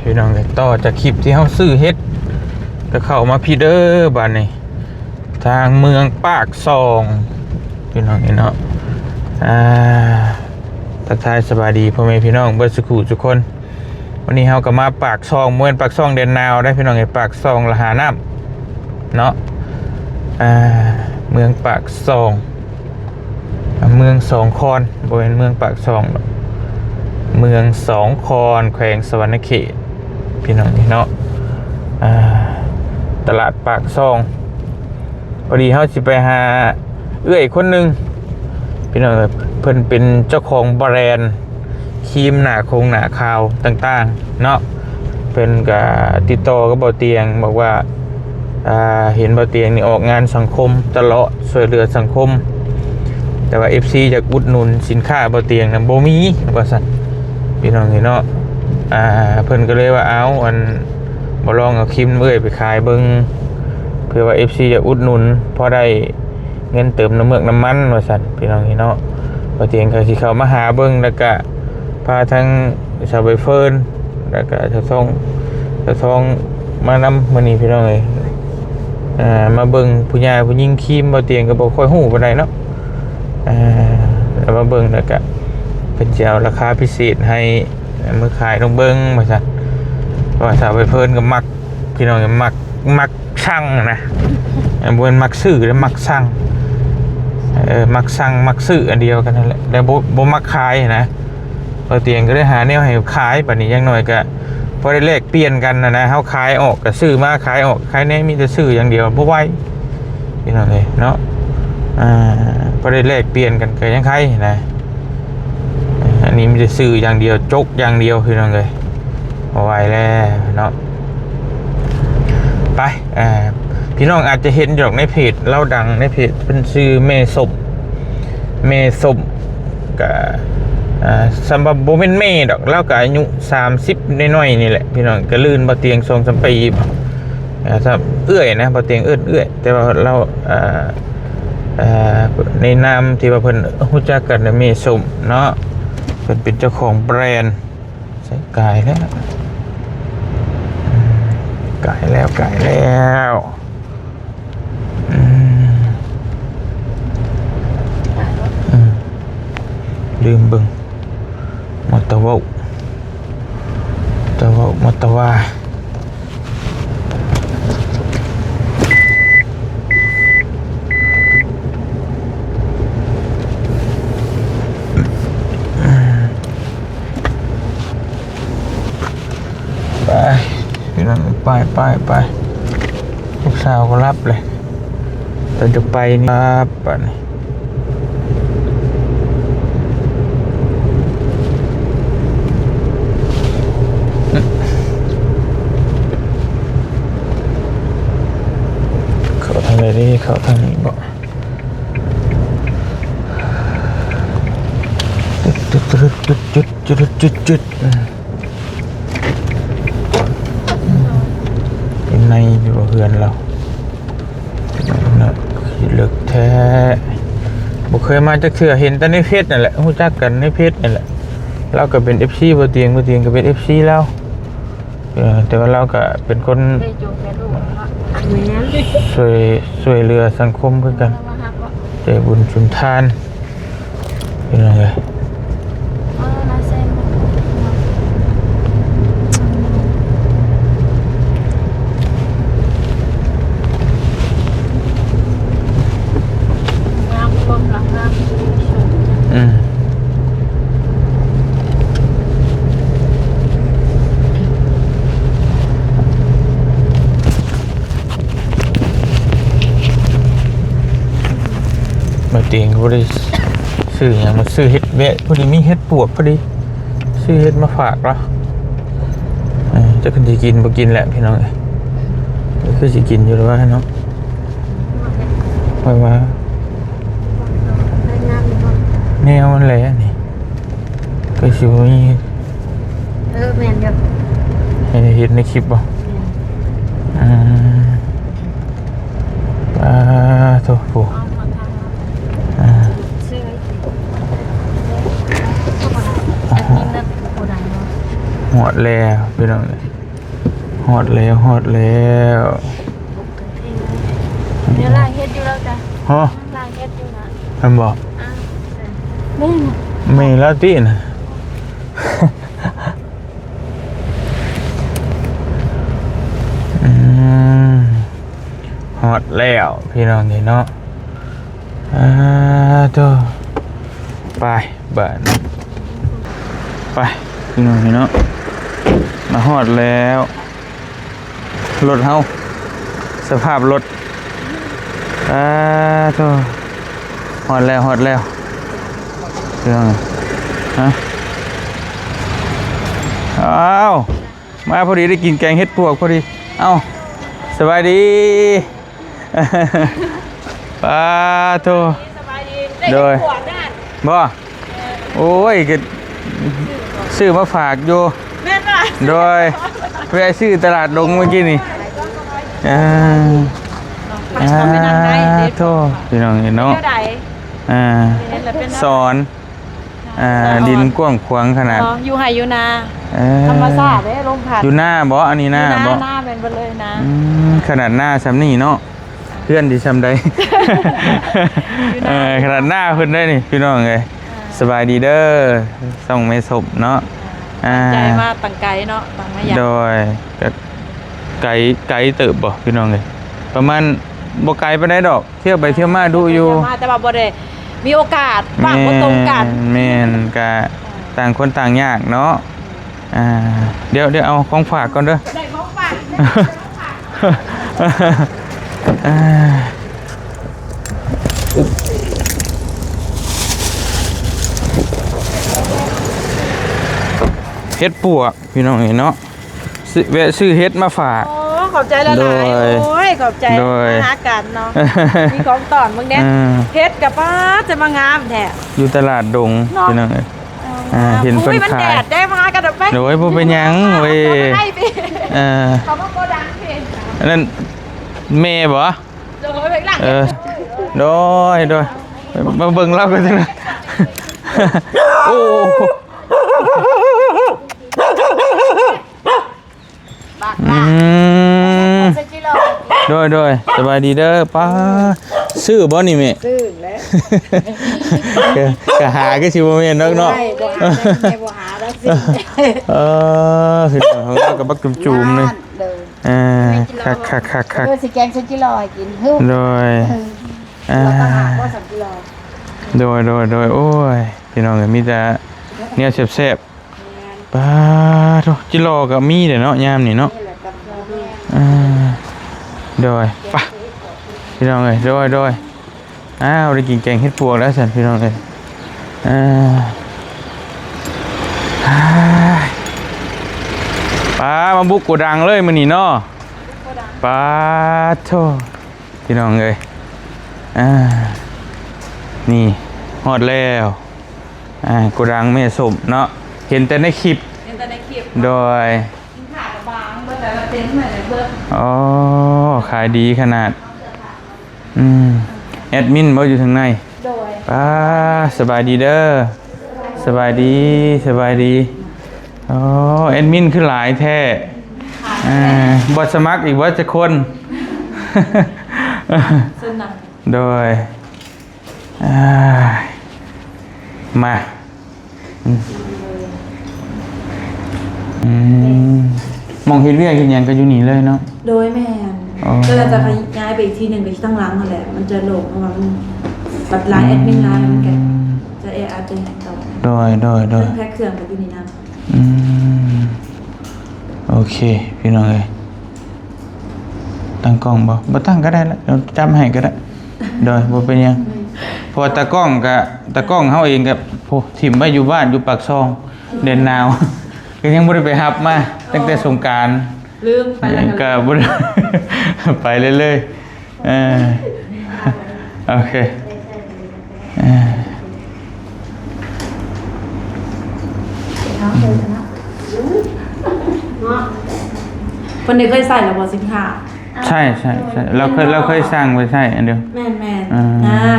พี่น้องต่อจากคลิปที่เขาซื้อเฮ็ดก็เข้ามาพี่เด้อบ้านนี้ทางเมืองปากซองพี่น้องเนาะทักทายสบายดีพ่อแม่พี่น้องเบิดสุขุทุกคนวันนี้เราก็มาปากซองเมืองปากซองเดนนาวได้พี่น้องปากซองละหาน้ำเนาะเมืองปากซองเมืองสองคอนบริเวณเมืองปากซองเมืองสองคอนแขวงสวรรณเขตพี่น้องเนาะตลาดปากซองพอดีเขาจะไปหาเอื้อยคนหนึ่งพี่น้องเพิ่นเป็นเจ้าของแบรนด์ครีมหน้าคงหน้าขาวต่างๆเนาะเพิ่นก็ติดต่อกับบ่อเตียงบอกว่าเห็นบ่อเตียงนี่ออกงานสังคมตลอดช่วยเหลือสังคมแต่ว่า FC จะอุดหนุนสินค้าบ่อเตียงนะบ่มีว่าซั่นพี่น้องเนาะเพิ่นก็เลยว่าเอาอันบ่ลองเอาครีมเอ้ยไปขายเบิ่งเพื่อว่า FC จะอุดหนุนพอได้เงินเติมน้ำเมือกน้ำมันว่าซั่นพี่น้องเนาะบ่อเตียงก็สิเข้ามาหาเบิ่งแล้วก็พาทั้งชาวใบเฟิร์นแล้วก็ชาวทองมานำมื้อนี้พี่น้องเอ้ยมาเบิ่งผู้ใหญ่ผู้หญิงครีมบ่อเตียงก็บ่ค่อยฮู้ปานใดเนาะแล้วมาเบิ่งแล้วก็เป็นเจ้าราคาพิเศษให้มือขายต้องเบิ้งมาสั่นว่าสาวไปเพิ่นก็มักพี่น้องก็มักช่างนะบนมักซื้อแล้วมักช่างมักช่างมักซื้ออันเดียวกันนั่นแหละแต่บ่มักขายนะพอเตียงก็ได้หาแนวให้ขายบัดนี้อย่างน้อยก็พอได้แลกเปลี่ยนกันนะเฮาขายออกก็ซื้อมาขายออกขายแน่มีแต่ซื้ออย่างเดียวบ่ไหวพี่น้องเอ้ยเนาะพอได้แลกเปลี่ยนกันก็ยังใครนะอันนี้มันจะซื้ออย่างเดียวจกอย่างเดียวคือน้องเลยเอาไว้แล้วเนาะไปพี่น้องอาจจะเห็นอยู่ในเพจเล่าดังในเพจเป็นชื่อเมสมกับสำหรับโบเมนเมดอกแล้วก็อายุ30น้อยๆนี่แหละพี่น้องก็ลื่นบ่เตียง2-3 ปีถ้าเอื้อยนะบ่เตียงเอื้อยแต่ว่าเราในนามที่ว่าเพิ่นรู้จักกันเมสมเนาะเป็นเจ้าของแบรนด์ใส่กายแล้วลืมบึงมอตะวามอตะวาพี่น้องไปลูกสาวก็รับเลยเราจะไปนี่ครับป่ะนี่เขาทางไหนดีเขาทางนี้บ่จุดในอยู่เฮือนเราเนาะขี้เลือกแท้บ่เคยมาจักเทื่อเห็นแต่ในเพจนั่นแหละรู้จักกันในเพจนั่นแหละเราก็เป็น FC บ่เตียงก็เป็น FC แล้วแต่ว่าเราก็เป็นคนช่วยเหลือสังคมเพื่อกันใจบุญสุนทานเป็นไงมาเตียงพอดีซื้ออย่างมาซื้อเห็ดเวะพอดีมีเห็ดปวกพอดีซื้อเห็ดมาฝากเราจะกินบ่กินแหละพี่น้องคือสิกินอยู่หรือว่าเนาะว่าแนวมันแหละนี่ก็สิบ่มีแม่นอยู่ให้เห็นในคลิปบ่โถ่โหหอด แล้วพี่น้องเลยฮอดแล้วฮอดแล้ว เดี๋ยวล้างเฮ็ดอยู่แล้วจ้ะ ฮะ ล้างเฮ็ดอยู่นะ มันบอก นี่ ไม่แล้วตีนะฮอดแล้วพี่น้องนี่เนาะตัวไปบ้านไปพี่น้องนี่เนาะมาฮอดแล้วรถเฮาสภาพรถตัวฮอดแล้วฮอดแล้วพี่น้องฮะอ้าวมาพอดีได้กินแกงเห็ดปวกพอดีเอ้าสบายดีป้าโต สบายดี โดย ขวดนั่น บ่โอ้ยก็ซื้อมาฝากอยู่ แม่นป่ะ โดยไปซื้อตลาดลงเมื่อกี้นี่โทษพี่น้องเห็นเนาะ เท่าใด สอนดินกว้างขวางขนาด อยู่ไห่อยู่นาธรรมชาติเด้ลมพัด อยู่หน้าบ่อันนี้หน้าบ่ หน้าเป็นไปเลยนะ ขนาดหน้าซ้ำนี่เนาะเพื่อนที่ซ้ำใดขนาดหน้าเพิ่นได้นี่พี่น้องเอ้ยสบายดีเด้อส่องไม่ศพเนาะใจมากตังไกลเนาะตังไม่อยาก โดยไกลเติบบ่พี่น้องเอ้ยประมาณบ่ไกลปานใดดอกเที่ยวไปเที่ยวมาดูอยู่มาแต่ว่าบ่ได้มีโอกาสว่างบ่ตรงกัน แม่นก็ต่างคนต่างยากเนาะเดี๋ยวเอาของฝากก่อนเด้อได้ของฝากเฮ็ดปวกพี่น้องเนาะแวะซื้อเฮ็ดมาฝากโอ้ขอบใจละลายโอ้ยขอบใจมาหากันเนาะมีของตอนมึงเนี้ยเฮ็ดกับป้าจะมางามแท้อยู่ตลาดดงพี่น้องเห็นเพิ่นขายแดดได้มากันไปโดยบ่เป็นหยังเว้ยเขามาโกดังเพจนั่นแม่บ่โดยไปหลังโดยมาเบิ่งเรากันจังนะโอ้โดยสบายดีเด้อป้าซื้อบ่นี่แม่ซื้อแล้วก็หาก็สิบ่แม่นเนาะบ่หาแล้วสิคือของเราก็บักจุ่มๆนี่คักสิแกงซิจิรอให้กินฮึโดยเราก็หาว่า3กิโลโดยโอ้ยพี่น้องก็มีแต่แนวแซ่บๆป้าโธ่จิรอก็มีเด้เนาะยามนี่เนาะโดยไปพี่น้องเอ้ยโดยได้กินแกงเห็ดปวกแล้วสันพี่น้องเอ้ยป้ามาบุกโกดังเลยมื้อนี้เนาะป้าโธ่พี่น้องเอ้ยนี่ฮอดแล้วโกดังแม่สมเนาะเห็นแต่ในคลิปโดยอ๋อขายดีขนาดแอดมินบ่อยู่ทางในป้าสบายดีเด้อสบายดีอ๋อแอดมินคือหลายแท้บ่สมัครอีกว่าจะคนโดยมามองเห็นเรียกเห็นยังก็อยู่นี่เลยเนาะโดยแม่ก็จะย้ายไปอีกทีหนึ่งไปที่ตั้งร้านนั่นแหละมันจะโหลงเพราะว่ามันแบบร้านแอดมินร้านมันแกจะอาจจะต่อโดยแพ็คเครื่องไปอยู่นี่นะโอเคพี่น้องเอ้ยตั้งกล้องบ่ตั้งก็ได้ละเราจำให้ก็ได้โดยบ่เป็นยังพอตะกล้องเฮาเองกับถิ่มไว้อยู่บ้านอยู่ปากซองเดือนหนาวก็ยังบ่ได้ไปรับมาตั้งแต่สงกรานต์ลืมไปแล้วก็บ่ได้ไปเรื่อยๆโอเคคนนี้เคยใส่ระบบสินค้าใช่เราเคยสั่งไปใส่อันเดียวแม่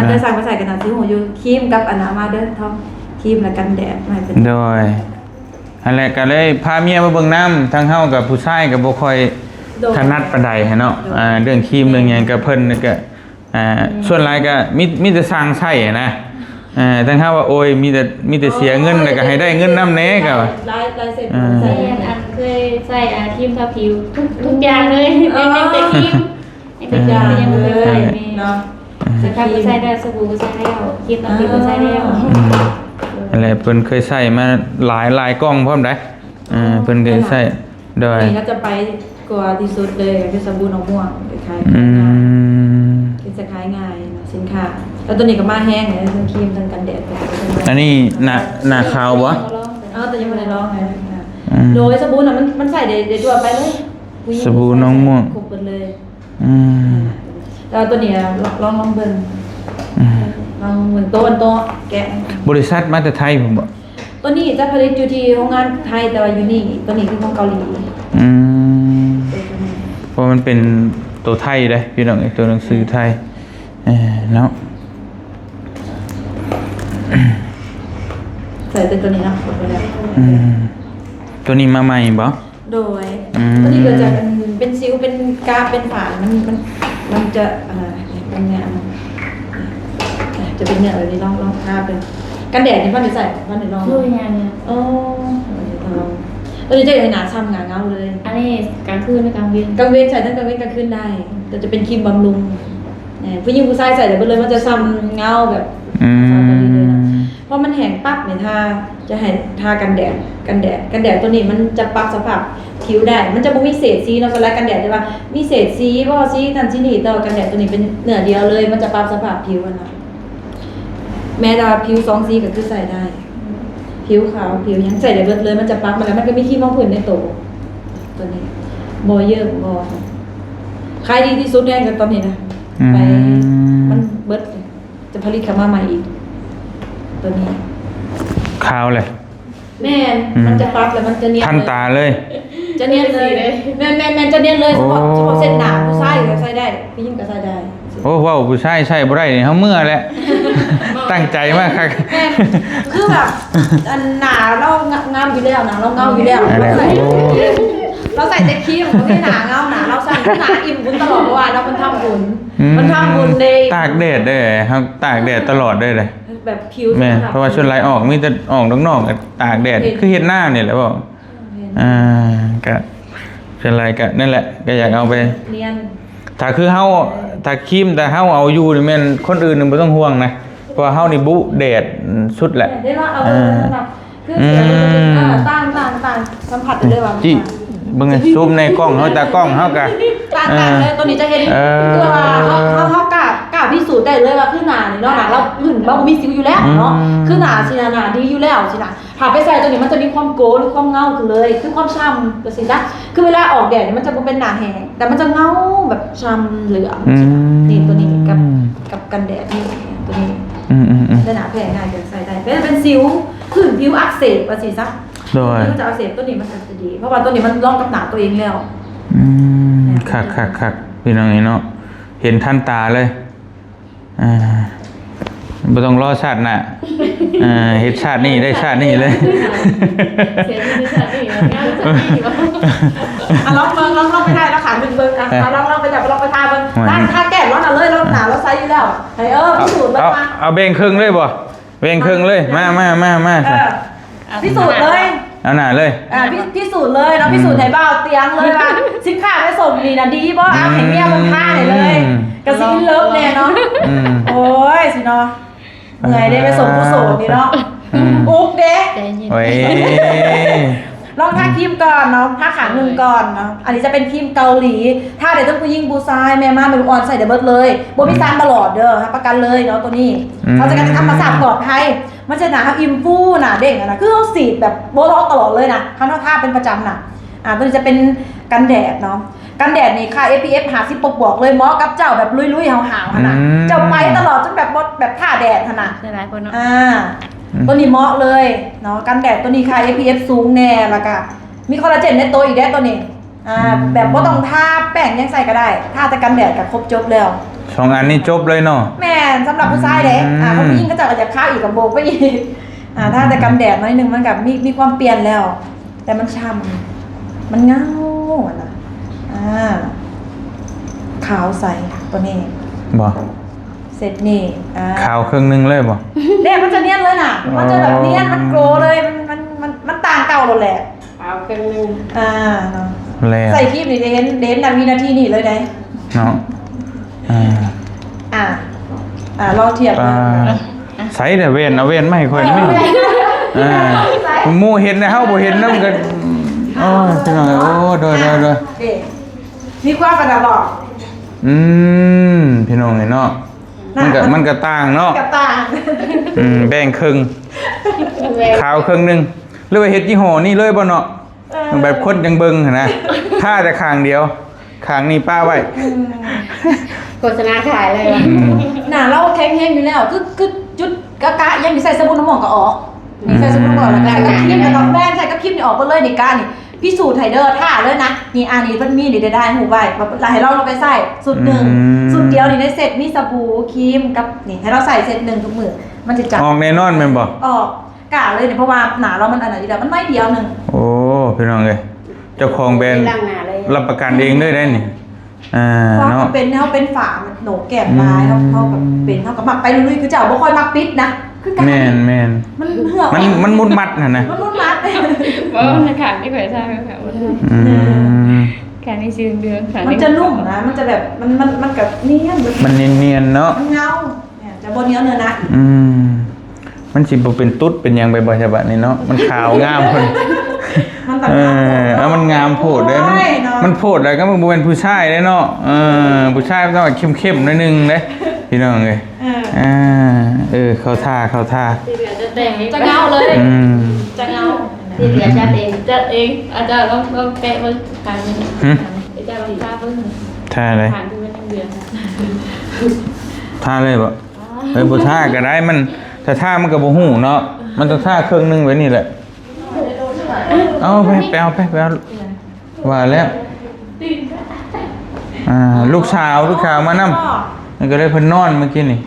เคยสั่งไปใส่กันนะซื้อหัวยูครีมกับอนามาเด้อท้องครีมและกันแดดไม่เป็นโดย อันแรกก็เลยพาเมียมาเบิ่งน้ำทั้งเฮากับผู้ชายกับบ่ค่อยถนัดปานใดหั้นเนาะเรื่องครีมเรื่องหยังก็เพิ่นนี่ก็ส่วนหลายก็มีแต่สร้างใช้นะทั้งเฮาว่าโอ้ยมีแต่เสียเงินแล้วก็ให้ได้เงินนำแหน่ก็ว่า ลายเสร็จ ใส่อันเคยใส่ครีมทาผิวทุกอย่างเลยยังแต่ครีมยังแต่ครีมยังไม่เคยใส่เนาะสครับก็ใส่ได้สบู่ก็ใส่แล้วครีมทาผิวก็ใส่แล้ว อะไรเพิ่นเคยใช้มาหลายกล้องพร้อมได้เพิ่นเคยใช้โดย นี่ก็จะไปกว่าที่สุดเลยคือสบู่น้องม่วงขายคือจะขายง่ายสินค้าแล้วตัวนี้ก็มาแห้งเลยทั้งครีมทั้งกันแดด อันนี้หน้าขาวบ่ แต่ยังไม่ได้ลองไงโดยสบู่น่ะมันใส่ได้ทั่วไปเลย สบู่น้องม่วง ครบหมดเลยแล้วตัวนี้ลองเบิ่งลองเบิ่งโต๊ะแกะ บริษัทมาแต่ไทยผมบ่ ตัวนี้จะผลิตอยู่ที่โรงงานไทยแต่ว่าอยู่นี่ตัวนี้คือของเกาหลี เพราะมันเป็นตัวไทยเลยพี่น้องไอ้ตัวหนังสือไทยเนาะ ใส่ตัวนี้นะหมดไปแล้ว ตัวนี้มาใหม่บ่ โดยตัวนี้เกิดจากเป็นซิวเป็นกาเป็นฝามันจะเป็นเนื้อจะเป็นเนื้อแบบนี้ลองทาเป็นกันแดดนี่พ่อหนูใส่พ่อหนูลอง ช่วยงานเนี่ย โอ้ตัวนี้จะอยู่ในหนาซ้ำหนาเงาเลย อันนี้กลางคืนหรือกลางวัน กลางเว้นใส่ทั้งกลางเว้นกลางคืนได้แต่จะเป็นครีมบำรุงผู้หญิงผู้ชายใส่แต่ไปเลยมันจะซ้ำเงาแบบเพราะมันแห้งปั๊บเนี่ยทาจะให้ทากันแดดตัวนี้มันจะปรับสภาพผิวได้มันจะไม่มีเศษสีเราสไลด์กันแดดใช่ป่ะมีเศษสีเพราะสีทันสีนี่แต่กันแดดตัวนี้เป็นเนื้อเดียวเลยมันจะปรับสภาพผิวนะแม้แต่ผิว2สีก็คือใส่ได้ผิวขาวผิวยังใส่ได้เบิดเลยมันจะปรับมาแล้วมันก็มีครีมบำรุงในตัวนี้บเยอะบขายดีที่สุดเนี่ยกับตอนนี้นะไปมันเบิดจะผลิตขึ้นมาใหม่อีกตัวนี้ ขาวเลย แม่มันจะปรับแล้วมันจะเนียน ทันตาเลย จะเนียนเลยแม่จะเนียนเลยเฉพาะเส้นหนาผู้ชายก็ใส่ได้ผู้หญิงก็ใส่ได้ โอ้ว้าวผู้ชายใช่บ่ได้นี่เฮาเมื่อแหละ ตั้งใจมากครับ แม่คือแบบอันหนาเรางามอยู่แล้วหนาเราเงาอยู่แล้วเราใส่แต่ครีมมันไม่หนาเงาหนาเราใส่หนาอิ่มบุญตลอดเพราะว่าเรามันทำบุญใน ตากแดดได้ครับตากแดดตลอดได้เลย แบบผิว แม่เพราะว่าชุดลายออกมีแต่ออกนอกๆตากแดดคือเฮ็ดหน้านี่แหละบ่ก็เป็นไรก็นั่นแหละก็อยากเอาไป เนียน ถ้าคือเฮาถ้าครีมแต่เฮาเอาอยู่นี่แม่นคนอื่นนี่บ่ต้องห่วงนะเพราะว่าเฮานี่บุแดดสุดแหละ ได้ว่าเอาสำหรับคือต่างสัมผัสได้เลยว่า จิเบิ่งซูมในกล้องเฮาตากล้องเฮาก็ ต่างเลยตัวนี้จะเห็นคือว่าเขากล้าพิสูจน์ได้เลยว่าคือหนานี่เนาะหนาเราหุ่นเรามีสิวอยู่แล้วเนาะคือหนาสิหนาดีอยู่แล้วสินะถ้าไปใส่ตัวนี้มันจะมีความโกหรือความเงาขึ้นเลยคือความช้ำก็สินะคือเวลาออกแดดมันจะเป็นหนาแห้งแต่มันจะเงาแบบช้ำเหลืองนี่ตัวนี้กับกันแดดนี่ตัวนี้แต่หนาแพ้ง่ายจะใส่ได้เป็นสิวผื่นผิวอักเสบว่าสิซะโดยจะอักเสบตัวนี้มันจะดีเพราะว่าตัวนี้มันรองกับหนาตัวเองแล้วคักพี่น้องนี่เนาะเห็นทันตาเลยบ่ต้องรอชาติหน้าเฮ็ดชาตินี้ได้ชาตินี้เลย เสียที่ชาตินี่งานชาตินี่บ่ ลองไปได้แล้วขา1เบิ่งลองไปจับลองไปทาเบิ่งถ้าแก้ร้อนเลยเราหนาเราใส่อยู่แล้วให้พิสูจน์เลยมา เอาเบ่งครึ่งเลยบ่เบ่งครึ่งเลยมาพิสูจน์เลย เอาหน้าเลยพิสูจน์เลยเนาะพิสูจน์ให้เบ้าเตียงเลยว่าสินค้าไปส่งนี่นะดีบ่ให้เมียมันท่าให้เลยกระซิบเลิฟแน่เนาะโอ้ยสิเนาะเหนื่อยได้ไปส่งผู้โสดนี่เนาะอุ๊กเด้โอ้ย ลองทาครีมก่อนเนาะทาขาหนึ่งก่อนเนาะอันนี้จะเป็นครีมเกาหลีถ้าเดี๋ยวต้องผู้หญิงบูซายแม่ม่าเป็นออนใส่เดบิวต์เลยโบมีซานตลอดเด้อประกันเลยเนาะตัวนี้เขาจะกันทำมาสาบปลอดภัยมันจะหนาอิ่มฟูหนาเด้งนะคือเขาสีดแบบโบท็อกตลอดเลยนะเขาทาเป็นประจำนะตัวนี้จะเป็นกันแดดเนาะกันแดดนี่ค่า SPF 50บวกเลยเหมาะกับเจ้าแบบลุยๆห่าวๆขนาดเจ้าไปตลอดจนแบบท่าแดดขนาดหลายคนเนาะตัวนี้เหมาะเลยเนาะกันแดดตัวนี้ค่า SPF สูงแน่แล้วก็มีคอลลาเจนในตัวอีกแด้ตัวนี้แบบว่าต้องทาแป้งยังใส่ก็ได้ทาแต่กันแดดกับครบจบแล้ว2 อันนี้จบเลยเนาะแม่สำหรับผู้ชายเด้เพราะผู้หญิงก็จะค่าอีกกับโบกไปอีก ถ้าแต่กันแดดน้อยหนึงมันกับมีความเปลี่ยนแล้ว แต่มันช้ำมันเงาอะนะขาวใสตัวนี้ บ่ เสร็จนี่ขาวครึ่งนึงเลยบ่ เนี่ยมันจะเนียนเลยน่ะมันจะแบบเนียนมันโกลเลยมันต่างเก่าเลยแหละ เอาครึ่งนึง เนาะ แล้ว ใส่คลิปนี่จะเห็นนาวินาทีนี่เลยได้ เนาะลองเทียบ ใส่แต่เว้นเอาเว้นมาให้ค่อยนี่หมู่เห็นนะเฮาบ่เห็นนำกันโอ้ยพี่น้องโอ้โดยมีความกระดาษหรอก พี่น้องเนาะมันก็ต่างเนาะ กับต่าง แบ่งครึ่งขาวครึ่งนึงหรือว่าเฮ็ดยี่ห้อนี่เลยบ่เนาะแบบคนยังเบิ่งหั่นนะถ้าแต่ข้างเดียวข้างนี้ป้าไว้ โฆษณาขายเลย หน้าเราแข็งแรงอยู่แล้วคือจุดกะยังมีใส่สบู่น้ำหอมก็ออกมีใส่สบู่น้ำหอมแล้วก็ครีมกับแป้งใส่กับครีมนี่ออกไปเลยนี่ก้านี่พี่สูตรไทเดอร์ท่าเลยนะนี่นี้เพิ่นมีนี่ได้หูไว้ให้เราไปใส่สูตร1สูตรเดียวนี่ในเซตมีสบู่ครีมกับนี่ให้เราใส่เซต1ทุกมื้อมันจะจับ ออกแน่นอนแม่นบ่ ออกกะเลยเนี่ยเพราะว่าหนาเรามันอันไหนดีแล้วมันไม่เดียวหนึ่ง โอ้พี่น้องเอ้ยเจ้าของแบรนด์รับประกันเองด้วยได้นี่เพราะ เนาะ เขาเป็นฝาโหนกแก้มลายเขาแบบเป็นเขากับมักไปลุยๆคือเจ้าบ่ค่อยมักปิดนะคือการ แม่นมันเหือก มันมุดมัดน่ะนะ มันมุดมัด ว่ามันขาดไม่เคยใช่ไหมคะขาดในชื่อเดือนขาด มันจะนุ่มนะมันจะแบบมันกับเนียน มันเนียนๆเนาะ มันเงาเนี่ยจะบนเนี้ยเนื้อนะ มันสิบ่เป็นตุ๊ดเป็นหยังไปบ่ใช่บัดนี้เนาะมันขาวงามเพิ่น มันต่าง มันงามโพดเด้มันโพดแล้วก็มันบ่เป็นผู้ชายเด้เนาะผู้ชายมันต้องเข้มๆหน่อยนึงเด้พี่น้องเอ้ยเข้าท่า จะแต่ง จะเงาเลยจะเงา ที่เหลือจัดเองอาจารย์ต้องแปะมันขาดนึงอาจารย์ต้องทาเพิ่ม ท่าอะไร ขาดคือมันเดือน ท่าเลยบ่บ่ท่าก็ได้มันถ้าท่ามันก็บ่ฮู้เนาะมันต้องท่าครึ่งนึงไว้นี่แหละเอาไปเอาว่าแล้วลูกสาวมานำมันก็เลยเพิ่นนอนเมื่อกี้นี่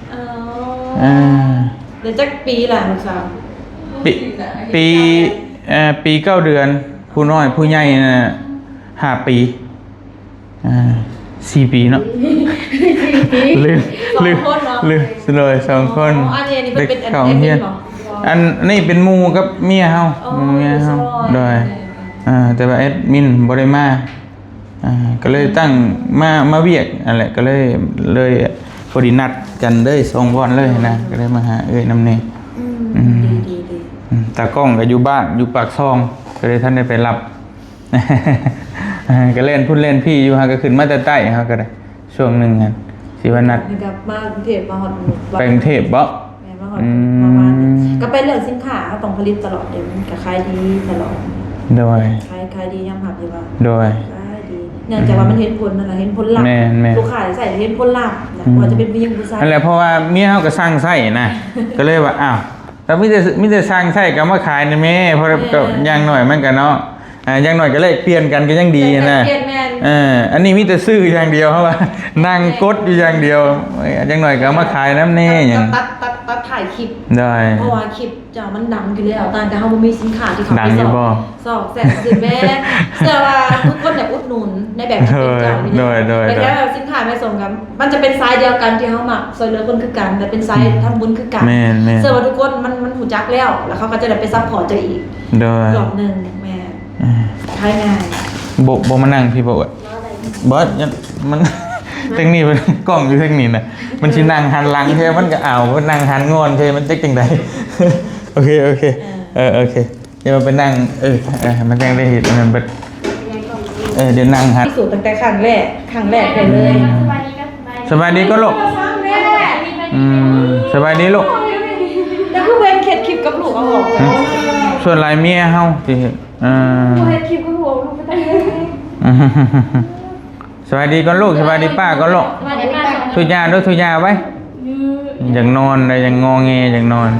เดี๋ยวจักปีล่ะลูกสาว ปี9 เดือนผู้น้อยผู้ใหญ่น่ะ5 ปี4 ปีเนาะลืมเลย2 คนเด็กเข้าเฮียนอันนี้เป็นหมู่กับเมียเฮาโดยแต่ว่าแอดมินบ่ได้มาก็เลยตั้งมาเวียกนั่นแหละก็เลยพอดีนัดกันเลย2 วันเลยนะก็เลยมาหานำแน่ดีตากล้องก็อยู่บ้านอยู่ปากซองก็เลยท่านได้ไปรับก็เล่นพุ่นเล่นพี่อยู่ฮะก็ขึ้นมาแต่ใต้ฮะก็ได้ช่วงหนึ่งกันสิวันนัด กับมากรุงเทพมาฮอด ไปกรุงเทพบ่ มาฮอดประมาณก็ไปเรื่องสินค้าเขาต้องผลิตตลอดเดี๋ยวมันก็ขายดีตลอด โดย ขายดีย่ำหับอยู่ว่า โดย ขายดีเนื่องจากว่ามันเห็นผลนั่นแหละเห็นผลลัพธ์ แม่น ลูกค้าใส่เห็นผลลัพธ์ว่าจะเป็นผู้หญิงผู้ชาย นั่นแหละเพราะว่าเมียเฮาก็สร้างไส้นะ ก็เลยว่าอ้าวแต่มิแต่สร้างไส้ก็มาขายนี่แม่เพราะก็อย่างน้อยมันก็เนาะอย่างน้อยก็เลยเปลี่ยนกันก็ยังดีนะอันนี้มีแต่ซื้ออย่างเดียวเพราะว่านั่งกดอยู่อย่างเดียวอย่างน้อยก็มาขายน้ำแน่อย่าง ตัดถ่ายคลิป ได้ เพราะว่าคลิปเจ้ามันดังอยู่แล้วแต่เฮาบ่มีสินค้าที่เขา ดั ไป งอยู่บ่ สอบแสนคือแม่เชื่อว่าทุกคนอยากอุดหนุนในแบบที่เป็นเจ้าแต่แค่แบบสินค้าไม่สมกันมันจะเป็นไซส์เดียวกันที่เฮามักซอยเหลือคนคือกันแต่เป็นไซส์ทำบุญคือกัน แม่น เชื่อว่าทุกคนมันหูจักแล้วเขาก็จะได้ไปซัพพอร์ตเจ้าอีก โดย รอบนึงแม่ขายง่าย บ่มานั่งพี่บ่ว่าบอสมันเทคนิคมันกล้องอยู่เทคนิคน่ะมันสินั่งหันหลังใช่มันก็เอามันนั่งหันงอนใช่มันจังได๋โอเคโอเคเดี๋ยวมันไปนั่งมันจังได้เห็นมันเบิดเดี๋ยวนั่งหัน พิสูจน์ตั้งแต่ครั้งแรกได้เลย สบายดีก็ลูกสบายดีลูก แล้วคือเว้นเข็ดคลิปกับลูกเอาออกแล้ว ส่วนลายเมียเฮาสิเฮ็ดคลิปกับลูกไปได้ สบายดีก็ลูกสบายดีป้าก็ลูกทุยาด้วยทุยาไว้อย่างนอนเลยอย่างงอแงอย่างนอน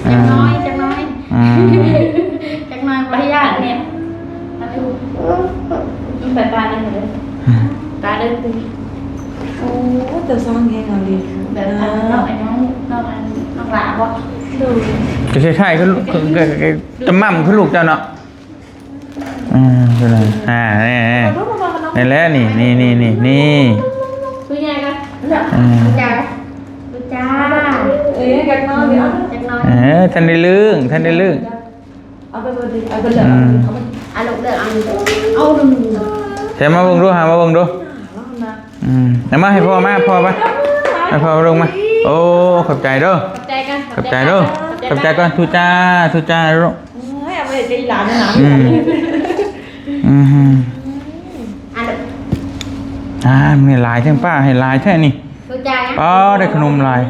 จักน้อยจักน้อยปริญญาเนี่ยมันไปปลาได้เลยตาได้สิ โอ้แต่ซ้อนแฮงเอาดิ แบบน้องไอ้น้อง กหลาบ่ดู ก็คล้ายๆคือจะมั่มคือลูกเจ้าเนาะคืออะไรนี่แหละนี่ คุยยังไงจ้าจ้า เอ๊ะกันนอนเดี๋ยว จักน้อย ท่านได้เรื่องเอาไปเลยเอาไปเลยเอาไป อ่ะลูกเด้อเอาดู ใช่มาเบิ่งดูหามาเบิ่งดูเอามาให้พ่อมาพ่อไปให้พ่อลงมาโอ้ขอบใจเด้อ ขอบใจกัน ขอบใจเด้อขอบใจก่อนทุจ้าลูก ให้เอาไปใจหลานนะ มันลายแท่งป้าให้ลายแท่นี่ ดูใจนะ อ๋อได้ขนมลาย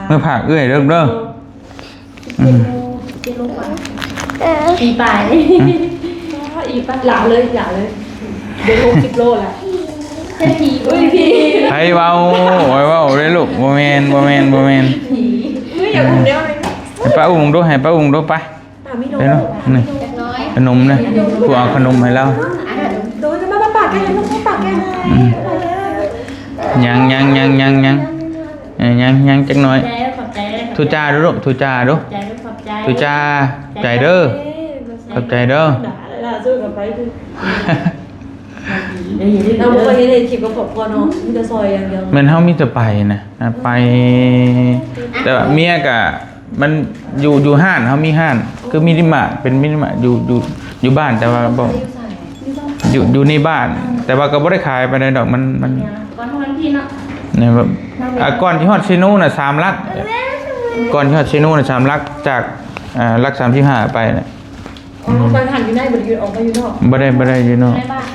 เมื่อผักเอื้อยเด้อกเด้อินลูกก่อนปีป่ายเลย อีป้าหลาเลยเดี๋ยว60 โลแล้ว เจ้าผี อุ้ยพี่ ให้เบาเลยลูกบ่แม่น อุ้ยอย่าอุ้มเดี๋ยวเลย ให้ป้าอุ้มดูให้ป้าอุ้มดูไป ไม่โด เด้อนี่ จักน้อย ขนมนะกูเอาขนมให้แล้ว โดนจะมาปากแกลูกปากแก ยังจักหน่อย ขอบใจ ทุจ้าดูลูกทุจ้าดู ใจลูกขอบใจ ทุจ้าใจเด้อขอบใจเด้อ ด่าสู้กับไปคือเราไม่เคยเห็นในคลิปกับครอบครัวเนาะมีแต่ซอยอย่างเดียว มันเฮามีแต่ไปนะไปแต่ว่าเมียก็มันอยู่ห้านเฮามีห้านคือมินิมาร์ทเป็นมินิมาร์ทอยู่บ้านแต่ว่าบ่อยู่ในบ้าน แต่ว่าก็บ่ได้ขายไปได้ดอกมัน ก่อนทั้งที่เนาะ เนี่ยแบบก่อนที่ฮอดซิโนน่ะ3ลักก่อนที่ฮอดซิโนน่ะ3ลักจากลัก35ไปน่ะ อ๋อไปหันอยู่ในบริยุทธ์ออกมาอยู่นอก บ่ได้อยู่เนาะ ในบ้าน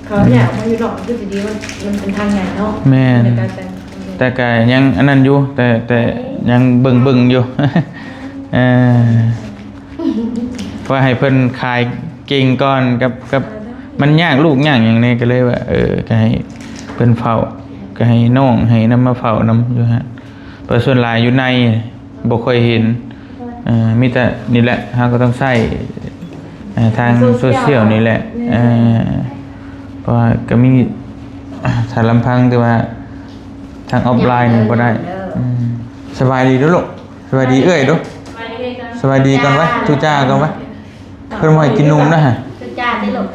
เขาเนี่ยออกมาอยู่นอกคือสิดีมันเป็นทางใหญ่เนาะ แม่นแต่ก็ยังอันนั้นอยู่แต่ยังเบิ่งอยู่ ว่าให้เพิ่นขายเก่งก่อนกับมันยากลูกยากอย่างนี้ก็เลยว่าก็ให้เพิ่นเฝ้าก็ให้น้องให้นำมาเฝ้านำอยู่ฮะเพราะส่วนหลายอยู่ในบ่ค่อยเห็นมีแต่นี่แหละเฮาก็ต้องใช้ทางโซเชียลนี่แหละเพราะว่าก็มีถ้าลำพังแต่ว่าทางออฟไลน์นี่บ่ได้สบายดีเด้อลูกสบายดีเอ้ยเด้อสบายดีก่อนไว้ทุจ้าก่อนไว้เพิ่นบ่ให้กินนมนะฮะ ทุจ้าได้ลูก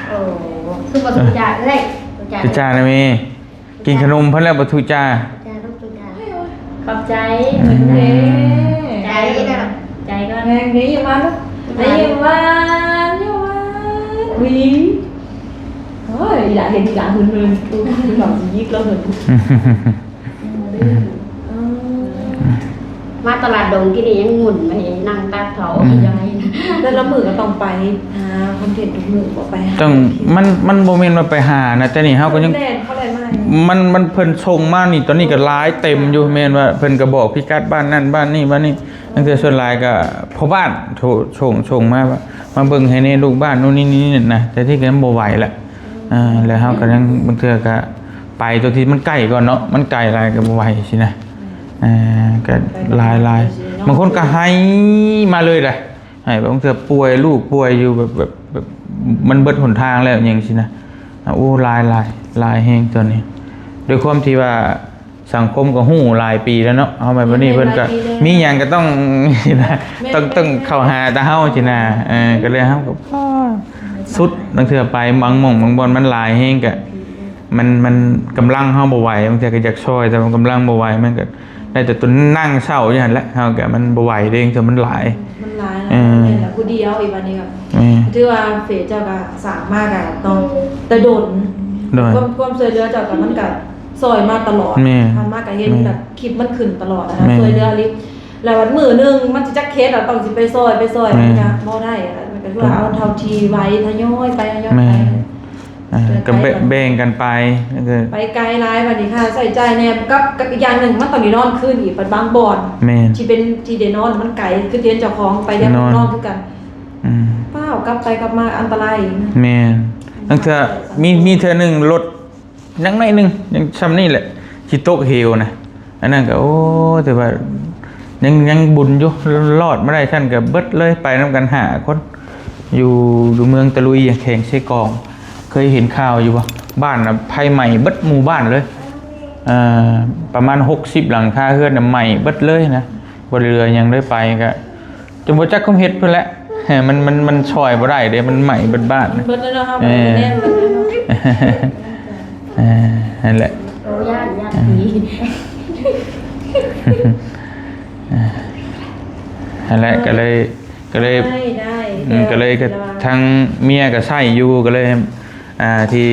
โอ้ คือบ่ทุจ้าเอ้ย ทุจ้านะแม่กินขนมเพิ่นแล้วบ่ทุจ้า จ้าลูกทุจ้าขอบใจ เฮ้ ใจได้หรอใจก็ แพงนี้อยู่มาลูกอยู่มาวิโอ้ยหลานเห็นหลานหืนๆดูหลานยิกแล้วหืน มาตลาดดงที่นี่ยังหมุนไปนั่งตัดเขายังไง แล้วละมือก็ต้องไปหาคอนเทนต์ทุกมือบอกไปหา ต้องมันบ่แม่นว่าไปหานะแต่นี่เฮาก็ยัง เขาแลนมา มันเพิ่นส่งมานี่ตอนนี้ก็หลายเต็มอยู่แม่นว่าเพิ่นก็บอกพิกัดบ้านนั่นบ้านนี่ตั้งแต่ส่วนหลายก็พ่อบ้านส่งมาว่ามาเบิ่งให้ในลูกบ้านนู่นนี่นะแต่ที่ก็บ่ไหวแล้วแล้วเฮาก็ยังบางเทื่อก็ไปตัวที่มันใกล้ก่อนเนาะมันไกลหลายก็บ่ไหวสินะก็หลายบางคนก็ให้มาเลยแหละให้บางเทื่อป่วยลูกป่วยอยู่แบบมันเบิดหนทางแล้วอย่างสินะโอ้หลายแฮงตัวนี้ด้วยความที่ว่าสังคมก็ฮู้หลายปีแล้วเนาะเอาไปบัดนี้เพิ่นก็มีหยังก็ต้องนะต้องเข้าหาตาเฮาสินะก็เลยเฮาก็สุดบางเทื่อไปบางหม่องบางบ่อนมันหลายแฮงก็มันกำลังเฮาบ่ไหวบางเทื่อก็อยากช่วยแต่มันกำลังบ่ไหวมันก็ได้แต่ตัวนั่งเศร้าอย่างนั้นแหละเฮาก็มันบ่ไหวเด้งจนมันหลาย มันร้ายนะผู้เดียวอีกวันนี้ก็ที่ว่าเฟซเจ้าก็สามารถอะต้องแต่โดนความช่วยเหลือเจ้ากับมันกับซอยมาตลอดทำมากกับเห็นแบบคลิปมันขึ้นตลอดนะคะช่วยเหลือลิแล้ววันมือนึงมันจะจักเคสเราต้องสิไปซอยมันจะบ่ได้มันก็คือว่าเท่าทีไว้ทยอยไปก็แบ่งกันไปไปไกลหลายวันนี้ค่ะใส่ใจแน่กับอีกอย่างหนึ่งมันตอนนี้นอนขึ้นอีกบางบ่อนที่เป็นที่เดนอนมันไกลคือเตียนเจ้าของไปเดี๋ยวนอนคือกันเปล่ากลับไปกลับมาอันตรายแม่นตั้งแต่มีเธอหนึ่งรถยังไม่หนึ่งยังซ้ำนี่แหละชิโตะเฮลนะอันนั้นก็โอ้แต่ว่ายังบุญอยู่รอดไม่ได้ท่านก็เบิดเลยไปนำกันหาคนอยู่เมืองตะลุยแข่งเชกองเคยเห็นข่าวอยู่ป่ะบ้านนะภัยใหม่เบิดหมู่บ้านเลย ประมาณ60หลังคาเฮือนน่ะใหม่เบิดเลยนะบ่เหลือหยังได้ไปก็จนบ่จักคุมเฮ็ดเพิ่นแหละมันช่วยบ่ได้เด้มันใหม่เบิดบ้านนะ เบิดแล้วเนาะครับแน่นเบิดแล้วเนาะ นั่นแหละ โอ้ย่านผี นั่นแหละก็เลย ได้ ก็เลยก็ทั้งเมียก็ใช้อยู่ก็เลยที่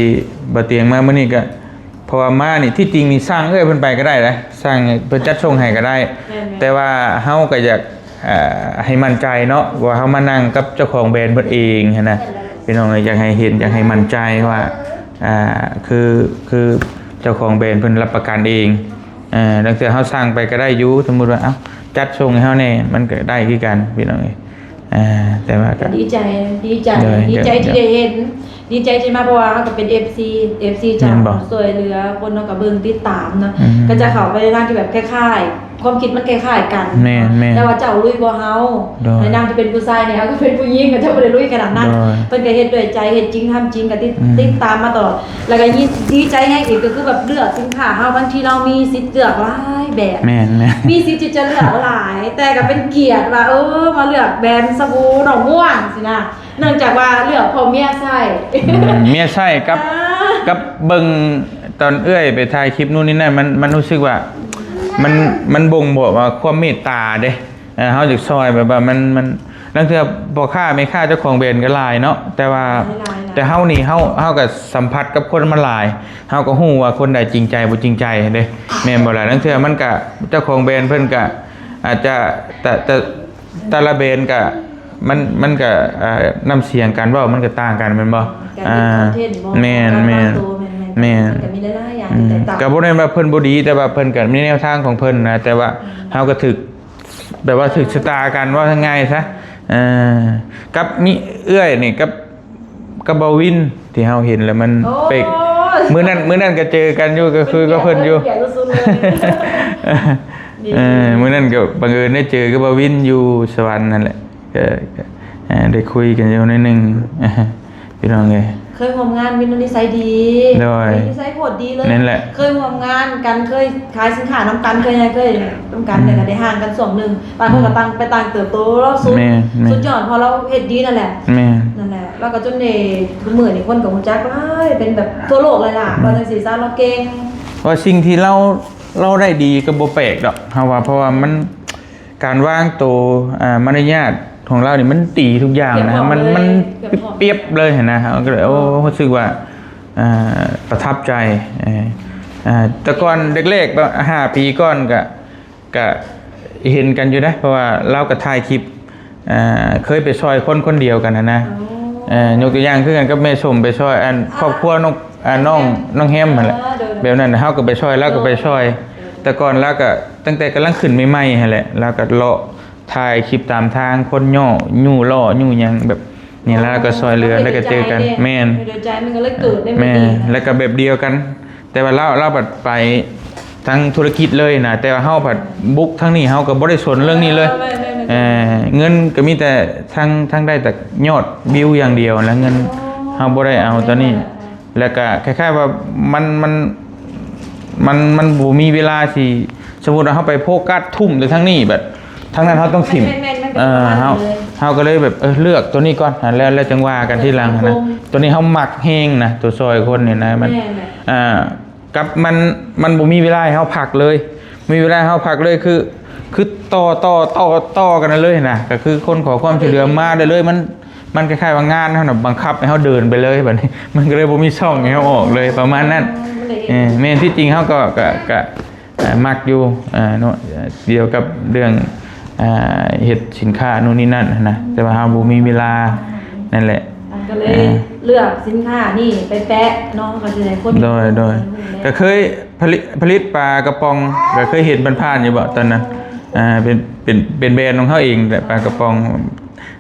บ่เตียงมามื้อนี้ก็เพราะว่ามานี่ที่จริงนี่สร้างเพิ่นไปก็ได้นะสร้างเพิ่นจัดส่งให้ก็ได้ แต่ว่าเฮาก็อยากให้มั่นใจเนาะว่าเฮามานั่งกับเจ้าของแบรนด์เพิ่นเองหันนะพี่น้องอยากให้เห็นอยากให้มั่นใจว่าคือเจ้าของแบรนด์เพิ่นรับประกันเองดังเทื่อเฮาสร้างไปก็ได้อยู่สมมุติว่าเอ้าจัดส่งให้เฮาแน่มันก็ได้คือกันพี่น้องแต่ว่าก็ ดีใจที่ได้เห็นดีใจที่มาเพราะว่าเขาก็เป็น FC จากสวยเรือคนเนาะกับเบิ่งติดตามเนาะก็จะเข้าไปในทางที่แบบคล้ายๆความคิดมันคล้ายๆกันแต่ว่าเจ้าลุยบ่เฮาในนางที่เป็นผู้ชายเนี่ยเขาก็เป็นผู้หญิงก็จะบ่ได้ลุยขนาดนั้นเพิ่นก็เฮ็ดด้วยใจเฮ็ดจริงทำจริงก็ติดตามมาตลอดแล้วก็ดีใจแฮงอีกก็คือแบบเลือกสินค้าเฮาบางทีเรามีสิทธิ์เลือกหลายแบบ แม่น มีสิทธิ์ที่จะเลือกหลายแต่ก็เป็นเกียรติว่ามาเลือกแบรนด์สบู่ดอกม่วงสินะเนื่องจากว่าเลือกพอเมียใส่ เมียใช่กับเบิ่งตอนเอื้อยไปถ่ายคลิปนู่นนี่นั่นมันรู้สึกว่ามันบ่งบอกว่าความเมตตาเด้เฮาจักซอยแบบว่ามันลังเทื่อบ่ค่าไม่ค่าเจ้าของแบรนด์ก็หลายเนาะแต่ว่าแต่เฮานี่เฮาก็สัมผัสกับคนมันหลายเฮาก็ฮู้ว่าคนใดจริงใจบ่จริงใจเด้แม่นบ่ล่ะลังเทื่อมันก็เจ้าของแบรนด์เพิ่นก็อาจจะแต่ละแบรนด์ก็มันก็น้ำเสียงการเว้ามันก็ต่างกันแม่นบ่แม่นก็มีหลายๆอย่างที่แตกต่างก็บ่ได้ว่าเพิ่นบ่ดีแต่ว่าเพิ่นก็มีแนวทางของเพิ่นนะแต่ว่าเฮาก็ถึกแบบว่าถึกชะตากันว่าง่ายซะกับมีเอื้อยนี่กับบ่วินที่เฮาเห็นแล้วมันเปกมื้อนั้นก็เจอกันอยู่ก็คือก็เพิ่นอยู่มื้อนั้นก็บังเอิญได้เจอกับบ่วินอยู่สวรรค์นั่นแหละก็ได้คุยกันอยู่นิดนึงพี่น้องเอ้ยเคยร่วมงานมีนิสัยดีนิสัยโหดดีเลยนั่นแหละเคยร่วมงานกันเคยขายสินค้าน้ำกันเคยน้ำกันเนี่ยก็ได้ห่างกัน2 นึงบางคนก็ไปต่างเติบโตแล้วสุดยอดพอเราเฮ็ดดีนั่นแหละแล้วก็จนได้ทุกมื้อนี่คนก็ฮู้จักว่าเป็นแบบทั่วโลกเลยล่ะว่าจังซี่ซะเราเก่งว่าสิ่งที่เราได้ดีก็บ่แปลกดอกเฮาว่าเพราะว่ามันการวางตัวมารยาทของเรานี่มันตีทุกอย่างนะมันเปรียบเลยนะก็เลยรู้สึกว่าประทับใจแต่ก่อนเด็กๆ5 ปีก่อนก็เห็นกันอยู่นะเพราะว่าเราก็ถ่ายคลิปเคยไปซอยคนเดียวกันนะยกตัวอย่างคือกันกับแม่ชมไปซอยครอบครัวน้องแฮมนั่นแหละแบบนั้นเฮาก็ไปซอยแล้วก็ไปซอยแต่ก่อนแล้วก็ตั้งแต่กำลังขึ้นใหม่ๆหั่นแหละแล้วก็เลาะถ่ายคลิปตามทางคนย่อยู่ล่ออยู่หยังแบบนี่แล้วก็ซอยเรือแล้วก็เจอกันแม่นใจมันก็เลยเกิดได้แม่แล้วก็แบบเดียวกันแต่ว่าเราบัดไปทั้งธุรกิจเลยนะแต่ว่าเฮาบัดบุกทั้งนี้เฮาก็บ่ได้สนเรื่องนี้เลยเงินก็มีแต่ทั้งได้แต่ยอดวิวอย่างเดียวแล้วเงินเฮาบ่ได้เอาตอนนี้แล้วก็คล้ายๆว่ามันบ่มีเวลาสิสมมุติว่าเฮาไปโฟกัสทุ่มแต่ทั้งนี้แบบทั้งนั้นเขาต้องถิ่มเฮาก็เลยแบบเลือกตัวนี้ก่อนแล้วจังว่ากันที่หลังนะตัวนี้เฮามักแห้งนะตัวซอยคนเนี่ยนะมันกับมันบ่มีเวลาให้เฮาพักเลยมีเวลาเฮาพักเลยคือต่อกันเลยนะก็คือคนขอความช่วยเหลือมาได้เลยมันคล้ายๆว่างานเฮาน่ะบังคับให้เฮาเดินไปเลยแบบนี้มันก็เลยบ่มีช่องให้เฮาออกเลยประมาณนั้นแม่นที่จริงเฮาก็มักอยู่เดียวกับเรื่องเฮ็ดสินค้านู่นนี่นั่นนะแต่ว่าเฮาบ่มีเวลานั่นแหละก็เลยเลือกสินค้านี่ไปแปะน้องก็สิได้คนโดยก็เคยผลิตปลากระป๋องก็เคยเห็นผ่านๆอยู่บ่ตอนนั้นเป็นแบรนด์ของเฮาเองแต่ปลากระป๋อง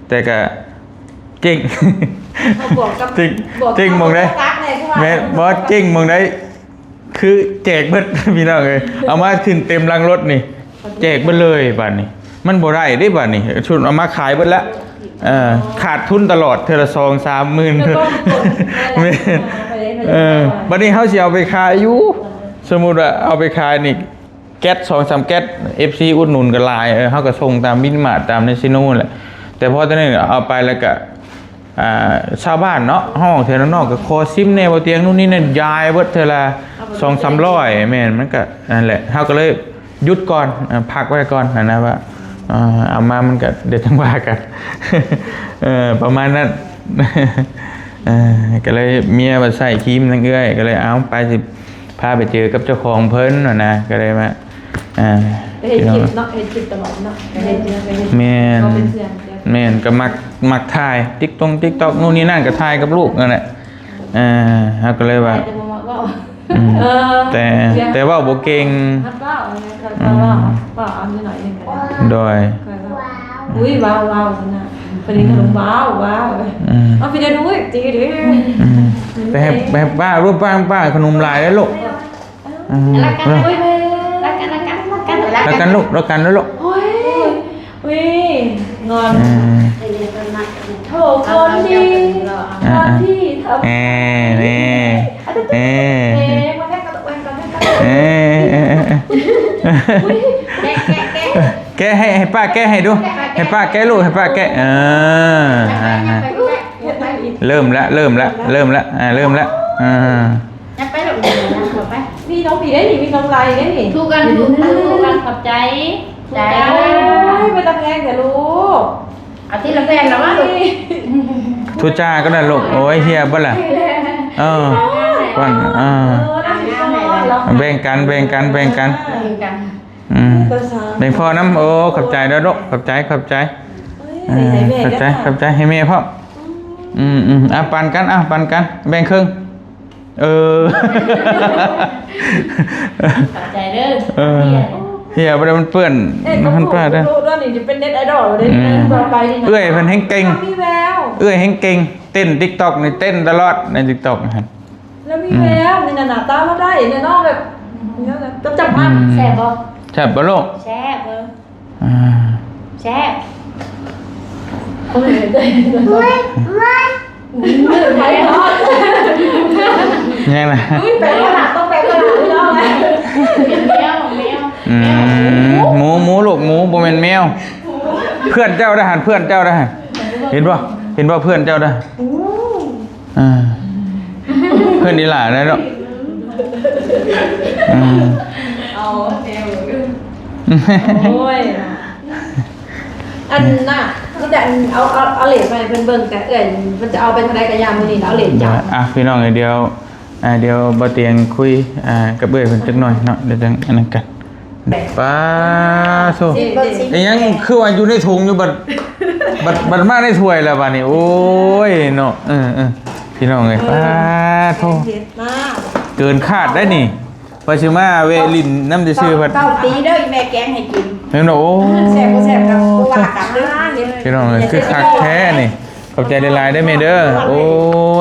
แต่ก็เก่งเก่งมองได้แม่บ่เก่งมองได้คือแจกเบิดพี่น้องเอ้ยเอามาขึ้นเต็มลังรถนี่แจกเบิดเลยบัดนี้มันบ่ได้ได้บัดนี้ชุดเอามาขายเบิดละขาดทุนตลอดเทอละ 2-3 หมื่นบัดนี้เฮาสิเอาไปขายอยู่ สมมุติว่าเอาไปขายนี่แก๊ส2-3แก๊ส FC อุดหนุนก็หลายเฮาก็ส่งตามมินิมาร์ทตามในซิโน่แหละแต่พอตอนนี้เอาไปแล้วก็ชาวบ้านเนาะห้องเทนนอกก็คอซิมแนวเตียงนู่นนี่นั่นยายเบิดเทอละ200-300แม่นมันก็นั่นแหละเฮาก็เลยหยุดก่อนพักไว้ก่อนนะว่าเอามามันก็เดี๋ยวจังว่ากัน ประมาณนั้น ก็เลยเมียมาใส่ครีมทั้งเอื้อยก็เลยเอาไปสิพาไปเจอกับเจ้าของเพิ่นนะก็เลยมาเฮ็ดคลิปเนาะเฮ็ดคลิปตลอดเนาะเฮ็ดแม่น ก็เป็นเพื่อน แม่นก็มักถ่าย TikTok นู่นนี่นั่นก็ถ่ายกับลูกนั่นแหละเฮาก็เลยว่าแต่ว่าบ่เก่งฮัดว่าอันนี้หน่อยนึงกันโดยอุ้ยว้าวๆนะปนินขนมว้าวเอาพี่ได้ดูอีกจีดิแต่ให้ป้ารูปป้าขนมลายแล้วลูกรักกันอุ้ยรักกันลูกรักกันแล้วลูกโอ้ยงอนโถคนดีคนที่ทำมาแค่กระตุกแวนกันแกให้ป้าแกให้ดูให้ป้าแกลูกให้ป้าแกเริ่มละไปหลบไปมีน้องผีได้หนิมีน้องลายได้หนิถูกกันขอบใจไปตะแพงแต่ลูกเอาที่ละแพงแล้วว่าลูกทุจ้าก็ได้ลูกโอ้ยเฮียบ่ล่ะก่อนแบ่งกันแบ่งพอน้ำโอ้ขอบใจแล้วลูกขอบใจให้แม่พ่อปันกันแบ่งครึ่งขอบใจเด้อเฮียมันเปื้อนมันป้าได้ลูกด้านนี้จะเป็นเน็ตไอดอลเลยต่อไปเอ้ยเพิ่นแฮงเก่งเอ้ยแฮงเก่งเต้น TikTok นี่เต้นตลอดใน TikTok นะฮะแล้วมีแววนี่หน้าตาเราได้เนี่ยเนาะแบบต้องจับมันแซ่บบ่แซ่บบ่ลูกแซ่บแซ่บโอ้ยไผ่ทอดยังไงแปลกขนาดต้องแปลกขนาดนี้เนาะหมูลูกหมูบ่แม่นแมวเพื่อนเจ้าได้หันเห็นป่ะเพื่อนเจ้าได้เพื่อนดีหล่าได้หรอกโอ้ยอันน่ะนี่แต่เอาเหรียญไปเพิ่นเบิ่งแต่มันจะเอาไปทางใดก็ยามมื้อนี้เอาเหรียญจับพี่น้องเดี๋ยวบ่เตียงคุยกับเอ้ยเพิ่นจักหน่อยเนาะเดี๋ยวจังอันนั้นกันป้าโซยังคือว่าอยู่ในถุงอยู่บัดมาในถ้วยแล้วบัดนี้โอ้ยเนาะพี่น้องเอ้ยป้าโทเกินคาดได้นี่ว่าสิมาเวลินน้ำจะชื่อพัดเก้าปีเด้อแม่แกงให้กินเห็นโอ้แซ่บกับว่ากันเด้อพี่น้องเอ้ยคือคักแท้นี่ขอบใจหลายๆได้แม่เด้อโอ้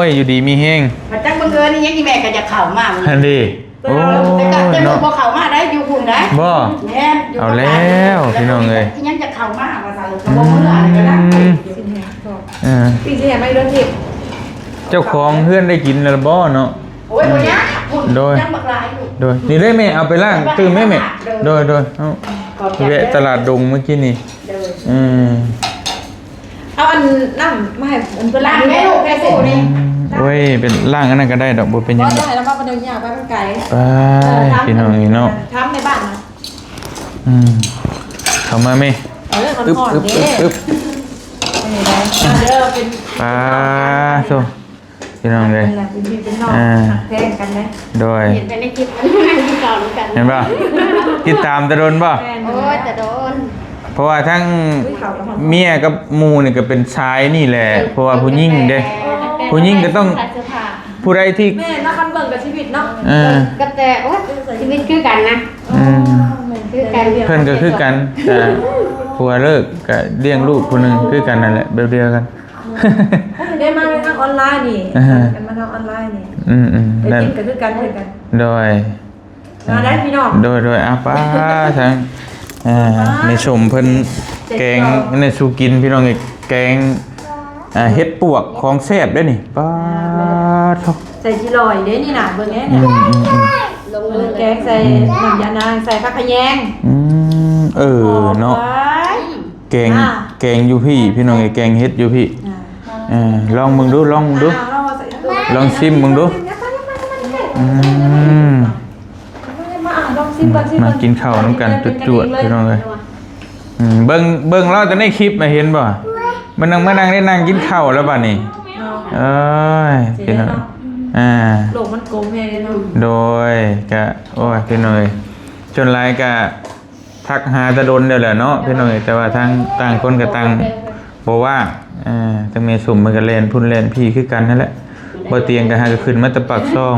ยอยู่ดีมีแฮงมันจังบังเอิญนี่ยังแม่ก็จะเข้ามาอันดีโอ้แต่เนาะบ่เข้ามาได้อยู่พุ่นได้บ่เอาแล้วพี่น้องเอ้ยยังจะเข้ามาว่าซั่นก็บ่มื้ออะไรก็ได้พี่สิให้ไม่เด้อที่เจ้าของเฮือนได้กินแล้วบ่เนาะโอ้ยบ่ยากพุ่นยังบักหลายอยู่โดยนี่ได้แม่เอาไปล้างตื่นแม่โดยเอาแวะตลาดดงเมื่อกี้นี่เอาอันน้ำมาให้มันเป็นล้างแม่ลูกแม่สินี่โอ้ยเป็นล่างอันนั้นก็ได้ดอกบ่เป็นยังไงได้แล้วมาเป็นยาวไปมันไกลพี่น้องนี่เนาะทำในบ้านนะเข้ามาแม่อึ๊บนี่ได้เด้อเป็นป้าโซพี่น้องเลยแพงกันไหมโดยเห็นในคลิปที่ก่อนกัน เห็นป่ะติดตามจะโดนป่ะโอ้ยจะโดนเพราะว่าทั้งเมียกับมูเนี่ยก็เป็นชายนี่แหละเพราะว่าผู้หญิงเด้ผู้หญิงก็ต้องผู้ใดที่แม่นักการเมืองกับชีวิตเนาะก็แต่ว่าชีวิตคือกันนะเพื่อนก็คือกันแต่ผัวเลิกก็เลี้ยงลูกคนหนึ่งคือกันนั่นแหละเดียวกันได้มาทางออนไลน์นี่กันมาทางออนไลน์นี่ได้กินก็คือกันคือกันโดยมาได้พี่น้องโดยป้าทั้งในชมเพิ่นแกงในสูกินพี่น้องแกงเฮ็ดปวกของแซ่บได้นี่ป้าใส่จีลอยเด้นี่น่ะเบิ่งแง่ลง แกงใส่น้ำยานางใส่ผักขะแยง เนาะ หอมไว้ แกงอยู่พี่น้องไอ้แกงเฮ็ดอยู่พี่ลองมึงดูลองมึงดู ลองชิมมึงดูมากินข้าวน้ำกันจวดๆพี่น้องเลยเบิ่งเราจะได้คลิปมาเห็นบ่มันนั่งได้นั่งกินข้าวแล้วป่ะนี่เอ้ยพี่น้องโลกมันโกงแม่เนาะโดยกะโอ้ยพี่น้องจนไรกะทักหาตะดนเดี๋ยวแหละเนาะพี่น้องแต่ว่าทั้งต่างคนกับต่างบอกว่าจะมีสุ่มมันกับเลนพุ่นเลนพี่คือกันนั่นแหละบ่เตียงกันหาก็ขึ้นมาตะปักซอง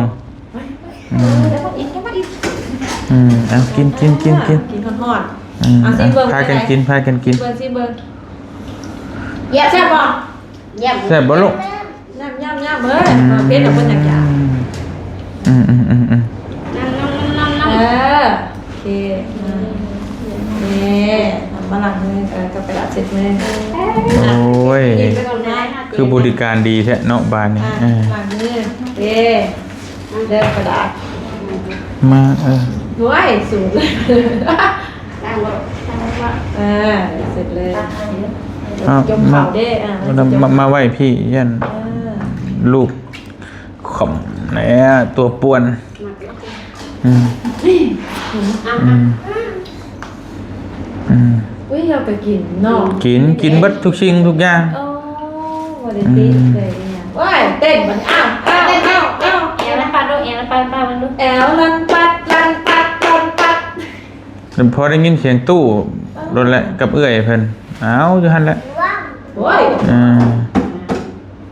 เอากินทอดพากันกินเบิ่งสิเบิ่งแย่แซ่บบ่แซ่บบ่ลูกย่ำเฮ้ยเพชรกับเพิ่นอยากโอเคนี่มาหลังมือกับไปละเสร็จมือโอ้ยคือบริการดีแท้เนาะบ้านนี้หลังมือเเดินกระดาษมาด้วยสูงเลยเสร็จเลยยกเขาได้มาไหวพี่ยันลูกขมไหนตัวป่วนเราไปกินเนาะกินบัดทุกสิ่งทุกอย่างโอ้วันเด็กเลยเนี่ยว้ายเต้นมันแอลลันปัดดูมันดูแอลลันปัดพอได้ยินเสียงตู้รถแหละกับเอื้อยเพิ่นอ้าวอยู่หั่นแหละโอ้ย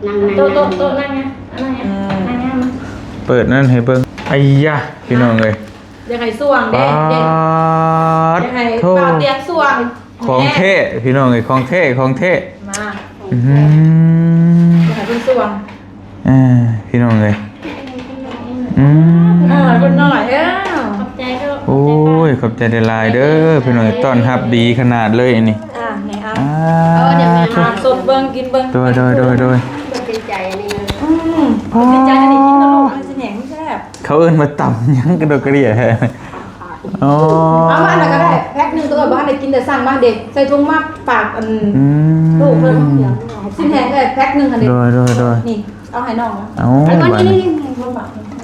นั่งโต๊ะนั่งไงนั่งเปิดนั่นให้เบิ่งไอ้ยะพี่น้องเอ้ยยังไงส่วงเด้ยังไงเปล่าเตียงส่วงของเท่พี่น้องเอ้ยของเท่มายังไงเป็นส่วงพี่น้องเอ้ยคนหน่อยขอบใจก็โอ้ยขอบใจได้หลายเด้อพี่น้องต้อนรับดีขนาดเลยอันนี้ไงเดี๋ยวมาสดเบิ่งกินเบิ่งโดยเป็นใจนี่เป็นใจอันนี้กินตลกมันสิแหงไม่แซ่บเขาเอิ้นมาต่ำยังกระโดดกระเดี่ยแท้อ๋อเอามาอะไรก็ได้แพ็คนึงตัวบ้านได้กินแต่สั่งบ้านเด็กใส่ถุงมาฝากลูกเพิ่นสิแหงได้แพ็คนึงอันนี้โดยนี่เอาให้น้องเอานี่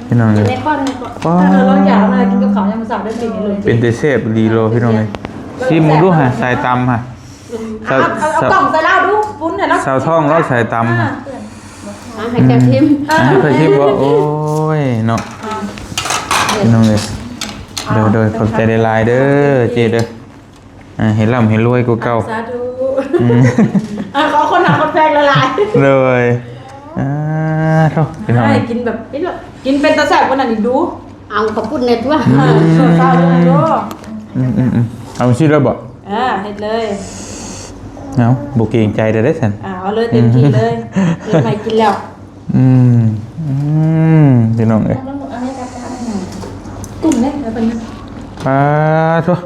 พี่น้องเลยในก้อนเราอยากอะไรกินกับเขายังมาสั่งได้ปีนี้เลยเป็นเตเซฟดีโลพี่น้องเลยชิมดูฮะใส่ตำฮะเอากล่องใส่เหล้าดูปุ้นเนี่ยเนาะสาวท้องเราใส่ตำฮะให้แกชิมว่าโอ้ยเนาะพี่น้องเลยโดยขอบใจได้ลายเด้อเจเด้อเห็นร่ำเห็นรวยกูเก่าสาธุขอคนหาคนแพงละลายเลยเท่าพี่น้องกินแบบกินเป็นตะแสบวันนั้นอีกดูเอาขอบคุณเน็ตว่าเศร้าเลยดูเอาชื่อเลยบอกเฮ็ดเลยเอาบุกเกรงใจได้สันเอาเลยเต็มที่เลยใหม่กินแล้วพี่น้องเลยกุ้งเนี่ยเป็นทั่ว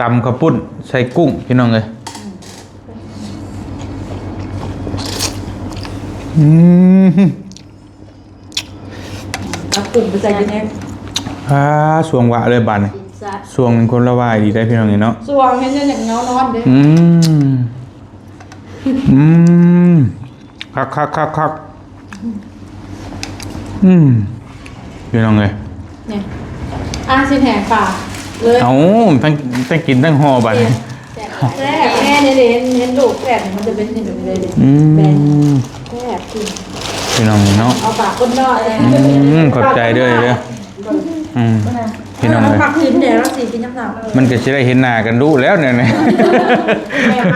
ตำข้าวปุ้นใส่กุ้งพี่น้องเลยเอากุ้งไปใส่กินเองสวงวะเลยบันสวงเป็นคนละวายดีได้พี่น้องเนาะสวงเห็นอย่างเงานอนเด้คักพี่น้องเลยเนี่ยสิแหงปากเลยเอาทั้งกินทั้งห่อบันแซ่บแม่เนี่ยเห็นลูกแซ่บมันจะเป็นอย่างนี้เลยแซ่บพี่น้องเนาะเอาปากคนน้อยขอบใจด้วยเด้อพี่น้องเลยปากกินเนี่ยแล้วสีกินน้ำหนักมันก็จะได้เห็นหน้ากันดูแล้วเนี่ยม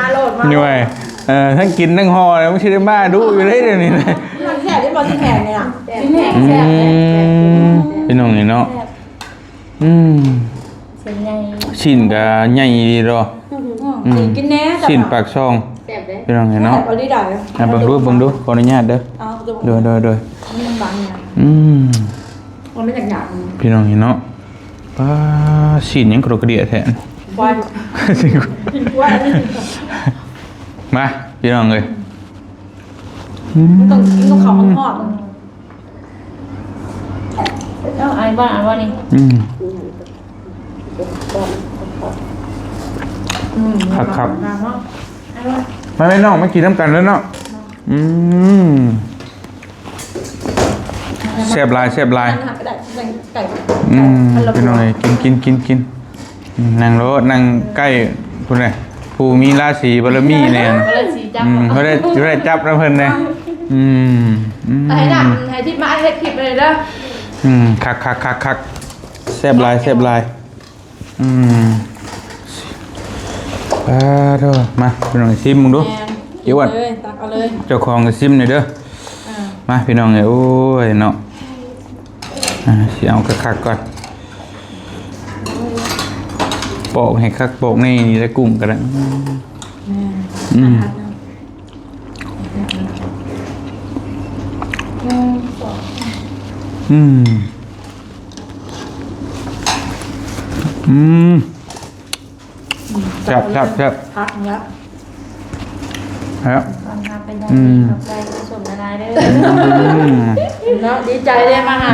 าโหลดมาหน่วยทั้งกินทั้งห่อแล้วไม่ใช่ได้มาดูอยู่เลยเดี๋ยวนี้เลยมันแซ่บที่บอลที่แหงเนี่ยพี่น้องเนาะชิ้นก็ใหญ่ดีรอกินแน่ชิ้นปากช่องพี่น้องเนาะเบิ่งดูขออนุญาตเด้อโดยมันบางเนี่ยมันไม่หยาบพี่น้องเนาะป้าชิ้นยังกระโดดกระเดี่ยแทนมาพี่น้องเลยต้องกินกับเขาหอม เอาอันบ้านอันว่านี่ ครับ อันว่า ไม่น้องไม่กินน้ำกันแล้วเนาะแซ่บลาย กระดาษไก่ พี่น้องกินนั่งรถนั่งใกล้พุ่นเลยผู้มีราศีบารมีเนี่ย ก็เลยสีจับ เขาได้จับแล้วเพิ่นเลยให้หนักให้ทิพมาให้คลิปเลยเด้อคักแซ่บลายเด้อมาพี่น้องซิมมึงดูเดี๋ยวก่อน ตักเอาเลย เจ้าของก็ซิมหน่อยเด้อมาพี่น้องเอ้ยโอ้ยเนาะสิเอาคักก่อนโปะให้คักโปะนี่ได้กุ้งกันแล้วจับพักแล้ว ครับ ตอนทำเป็นยังไงขอบใจผู้ชมละลายเด้อ เนาะดีใจได้มาหา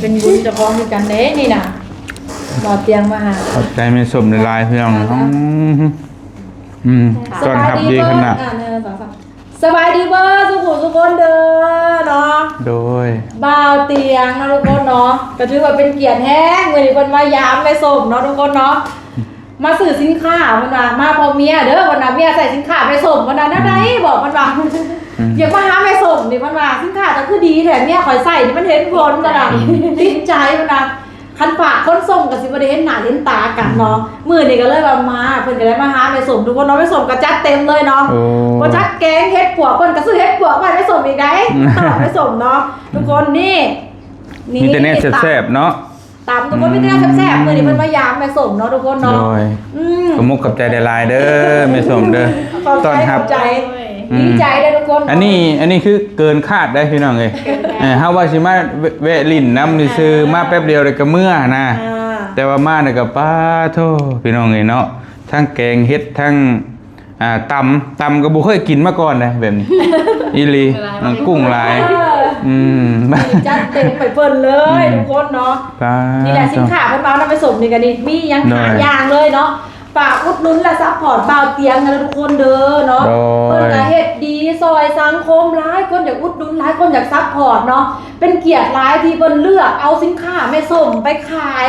เป็นบุญจะพร้อมกันเด้นี่น่ะรอเตียงมาหา ขอบใจไม่สมในลายเพื่อนตอนทับดีขนาด สบายดีเบอร์ทุกคนเด้อเนาะ โดย บ่าวเตียงเนาะทุกคนเนาะก็ถือว่าเป็นเกียรติแห้งเมื่อนี้เพิ่นมายามไปส่งเนาะทุกคนเนาะมาซื้อสินค้าเพิ่นว่ามาพอเมียเด้อเพิ่นว่าเมียใส่สินค้าไปส่งเพิ่นว่าแนวใดบอกเพิ่นว่าอยากมาหาไปส่งนี่เพิ่นว่าสินค้าก็คือดีแท้เมียข่อยใส่นี่มันเห็นผลจังได๋ติดใจเพิ่นว่าคันฝากคนส่งก็สิบ่ได้เห็นหน้าเห็นตากันเนาะมื้อนี้ก็เลยว่ามาเพิ่นก็ได้มาหาไปส่งทุกคนเนาะไปส่งก็จัดเต็มเลยเนาะบ่จัดแกงเฮ็ดปวกเพิ่นก็ซื้อเฮ็ดปวกมาไปส่งอีกได้ไปส่งเนาะทุกคนนี่ มีแต่เนี่ยแซ่บๆเนาะ ตามทุกคนมีแต่เนี่ยแซ่บๆมื้อนี้เพิ่นมายามไปส่งเนาะทุกคนเนาะ โดยขมุกกับใจได้ลายเด้อไม่สมเด้อตอนทับ ใจดีใจเลยทุกคน อันนี้คือเกินคาดได้พี่น้องเลยเฮาว่าสิมาแวะลิ้นน้ำนี่ซื้อมาแป๊บเดียวเลยก็เมื่อนะแต่ว่ามาเนี่ยก็ป้าโธ่พี่น้องเลยเนาะทั้งแกงเฮ็ดทั้งตำก็บ่เคยกินมาก่อนนะแบบนี้อีหลีกุ้งลายจัดเต็มไปเพิ่นเลยทุกคนเนาะนี่แหละสินค้าเพิ่นเอานำไปส่งนี่ก็นี่มียังหาอย่างเลยเนาะฝากอุดหนุนและซัพพอร์ตบ่าวเตียงนะทุกคนเด้อเนาะเพิ่นก็เฮ็ดดีซอยสังคมหลายคนอยากอุดหนุนหลายคนอยากซัพพอร์ตเนาะเป็นเกียรติหลายที่เพิ่นเลือกเอาสินค้าแม่ส้มไปขาย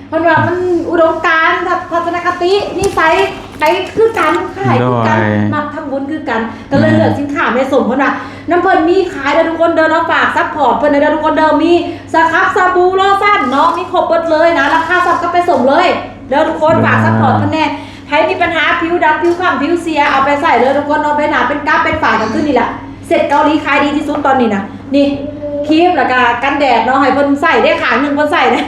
เพิ่นว่ามันอุดมการณ์ทัศนคตินิสัยไปคือกันขายคือกันมักทำบุญคือกันก็เลยเลือกสินค้าแม่ส้มเพิ่นว่าน้ำเพิ่นมีขายเด้อทุกคนเด้อเนาะฝากซัพพอร์ตเพิ่นเด้อทุกคนเด้อมีสครับสบู่โลชั่นเนาะมีครบหมดเลยนะราคาซับก็ไปส่งเลยเด้อทุกคนฝากซัพพอร์ตเพิ่นแน่ใครมีปัญหาผิวดำผิวคล้ำผิวเสียเอาไปใส่เลยทุกคนเอาไปหนาเป็นก้าเป็นฝากันขึ้นนี่แหละเสร็จเกาหลีขายดีที่สุดตอนนี้นะนี่ครีมแล้วก็กันแดดเนาะให้เพิ่นใส่ได้ขางนึงเพิ่นใส่ได้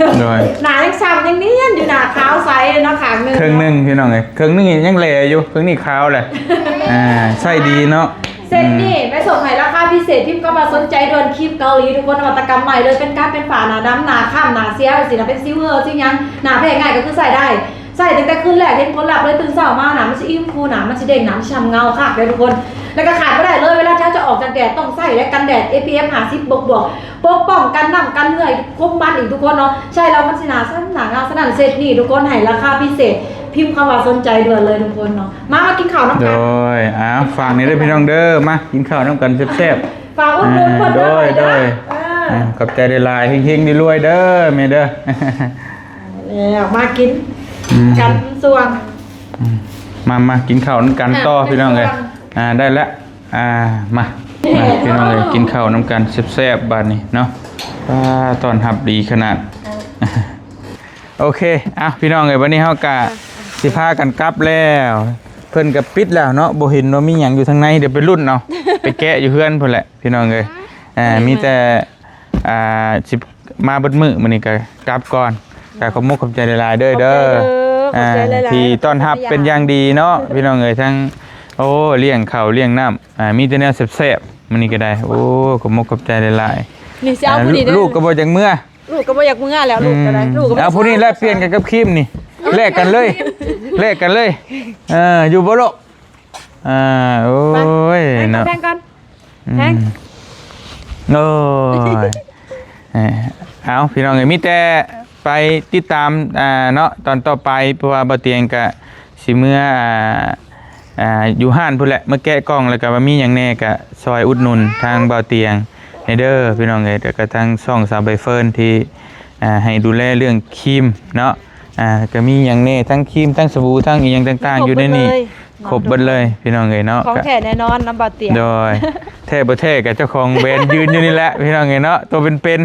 หนายังช้ำยังเนียนอยู่หนาขาวใสเนาะขางนึง เครื่องนึงพี่น้องเอ้ยเครื่องนึงยังแลอยู่เครื่องนี้ขาวเลยใส่ดีเนาะเสร็จนี่ไปส่งให้ราคาพิเศษพิมพ์ก็มาสนใจโดนครีมเกาหลีทุกคนนวัตกรรมใหม่เลยเป็นก้าเป็นฝาหนาดำหนาข้ามหนาเสียสินะเป็นซิลเวอร์ซิยังหนาแพงง่ายก็คือใส่ได้ใส่ตั้งแต่คืนแรกเห็นผลลัพธ์เลยตื่นเช้ามาหนามันจะอิ่มฟูหนามันจะเด้งหนามันฉ่ำเงาค่ะเลยทุกคนแล้วก็ขาดไม่ได้เลยเวลาจะออกจากแดดต้องใส่และกันแดด SPF 50บวกปกป้องกันน้ำกันเหนื่อยคมมันอีกทุกคนเนาะใช่แล้วมันสินาสั้นหนาเงาสนั่นเซตนี่ทุกคนให้ราคาพิเศษพิมพ์คำว่าสนใจด่วนเลยทุกคนเนาะมากินข้าวน้ำกันโดยฟังนี่ด้วยพี่น้องเด้อมากินข้าวน้ำกันแซ่บๆฝากอุดหนุนคนด้วยโดยกับใจได้ลายเฮงๆดีรวยเด้อแม่เด้อแล้วมากินกันส่วงมากินข้าวน้ำกันต่อพี่น้องเลยได้แล้วมาพี่น้องเลยกินข้าวน้ำกันแซ่บๆบาดนี้เนาะตอนหับดีขนาดโอเคพี่น้องเลยวันนี้เฮากะสิพากันกลับแล้วเพิ่นกับปิดแล้วเนาะบ่เห็นว่ามีหยังอยู่ทางในเดี๋ยวไปรุ่นเอาไปแกะอยู่เพื่อนเพิ่นแหละพี่น้องเลยมีแต่สิมาเบิดมื้อมื้อนี้ก็กลับก่อนแต่ขอบมุกขอบใจหลายๆเด้อที่ต้อนรับเป็นอย่างดีเนาะพี่น้องเอ้ยทั้งโอ้เลี้ยงข้าวเลี้ยงน้ำมีแต่แนวแซ่บๆมื้อนี้ก็ได้โอ้ขอบมุกขอบใจหลายๆนี่สิเอาผู้นี้ลูกก็บ่จังเมื่อลูกก็บ่อยากเมื่อแล้วลูกก็ได้ลูกก็เอาผู้นี้แลกเปลี่ยนกันกับคิมนี่แลกกันเลยอยู่บ่ลูกโอ้ยเนาะแพงกันแพงโอ้ย เอาพี่น้องเอ้ยมีแต่ไปติดตามเนาะตอนต่อไปเพราะว่าบ่เตียงก็สิเมื่ออยู่ห้านพุ่นแหละเมื่อแกะกล้องแล้วก็ว่ามีหยังแน่ก็ซอยอุดหนุนทางบ่เตียงในเด้อพี่น้องเอ้ยแล้วก็ทางช่องสาวใบเฟิร์นที่ให้ดูแลเรื่องครีมเนาะก็มีหยังแน่ทั้งครีมทั้งสบู่ทั้งอีหยังต่างๆอยู่ในนี้ครบเบิดเลยพี่น้องเอ้ยเนาะ ของแท้แน่นอนน้ำบาเตียง โดยแท้บ่แท้กับเจ้าของแบรนด์ยืนอยู่นี่แหละพี่น้องเอ้ยเนาะตัวเป็น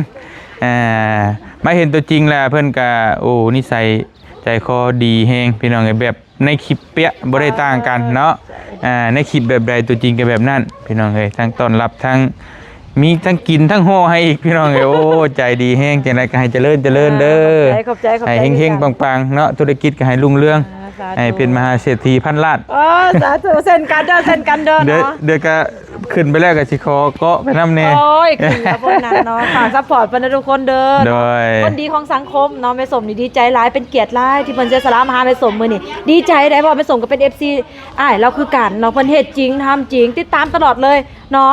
ๆมาเห็นตัวจริงแล้วเพิ่นก็โอ้นิสัยใจคอดีแฮงพี่น้องเอ้ยแบบในคลิปเป๊ะบ่ได้ต่างกันเนาะในคลิปแบบใดตัวจริงก็แบบนั้นพี่น้องเอ้ยทั้งต้อนรับทั้งมีทั้งกินทั้งห่อให้อีกพี่น้องเอ้ยโอ้ใจดีแฮงจังได๋ก็ให้เจริญเด้อ ขอบใจ ให้เฮงๆปังๆเนาะธุรกิจก็ให้รุ่งเรืองให้เป็นมหาเศรษฐีพันล้าน สาธุเส้นกันเด้อ เดี๋ยว เนาะ เดี๋ยวก็ขึ้นไปแล้วก็สิขอเกาะไปนำแน่ โอ้ยคือพวกนั้นเนาะฝากซัพพอร์ตเพิ่นนะทุกคนเด้อ โดย คนดีของสังคมเนาะแม่สมนี่ดีใจหลายเป็นเกียรติหลายที่เพิ่นเสียสละมาหาแม่สมมื้อนี้ดีใจได้เพราะแม่สมก็เป็น FC อ้ายเราคือกันเนาะเพิ่นเฮ็ดจริงทำจริงติดตามตลอดเลยเนาะ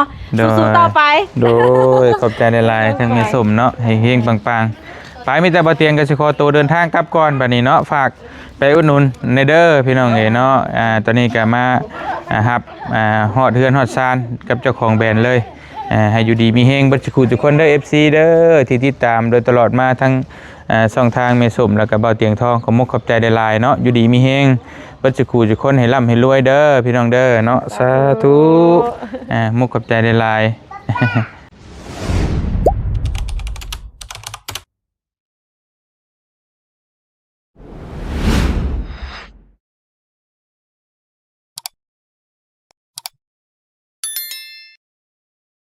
สู้ๆต่อไป โดยขอบใจหลายๆทั้งแม่สมเนาะให้เฮงปังๆไปมีแต่บ่เตียงก็สิขอตัวเดินทางกลับก่อนบัดนี้เนาะฝากไปอุดหนุนในเด้อพี่น้องเอ้ยเนาะตอนนี้ก็มารับฮอดเฮือนฮอดซานกับเจ้าของแบรนด์เลยให้อยู่ดีมีเฮงเบิดทุกคนทุกคนเด้อ FC เด้อที่ติดตามโดยตลอดมาทั้งช่องทางแม่สมแล้วก็บ่เตียงทองขอมกขอบใจหลายๆเนาะอยู่ดีมีเฮงเบิดทุกคนให้ร่ำให้รวยเด้อพี่น้องเด้อเนาะสาธุมุกขอบใจหลายๆ